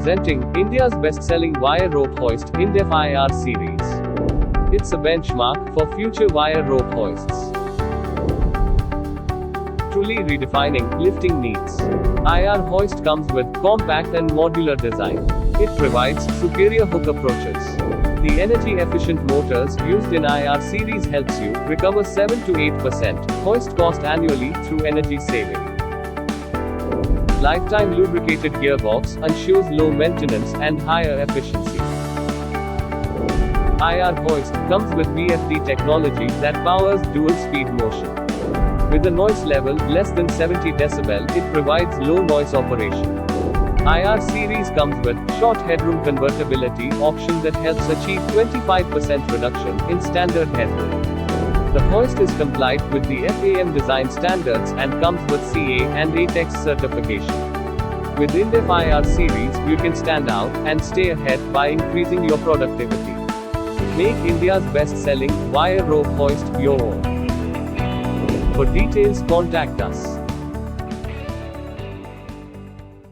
Presenting India's best-selling wire rope hoist, Indef IR series. It's a benchmark for future wire rope hoists. Truly redefining lifting needs. IR hoist comes with compact and modular design. It provides superior hook approaches. The energy-efficient motors used in IR series helps you recover 7 to 8% hoist cost annually through energy saving. Lifetime lubricated gearbox ensures low maintenance and higher efficiency. IR hoist comes with VFD technology that powers dual-speed motion. With a noise level less than 70 decibel, it provides low noise operation. IR series comes with short headroom convertibility option that helps achieve 25% reduction in standard headroom. The hoist is compliant with the FAM design standards and comes with CA and ATEX certification. With Indef IR series, you can stand out and stay ahead by increasing your productivity. Make India's best-selling wire rope hoist your own. For details, contact us.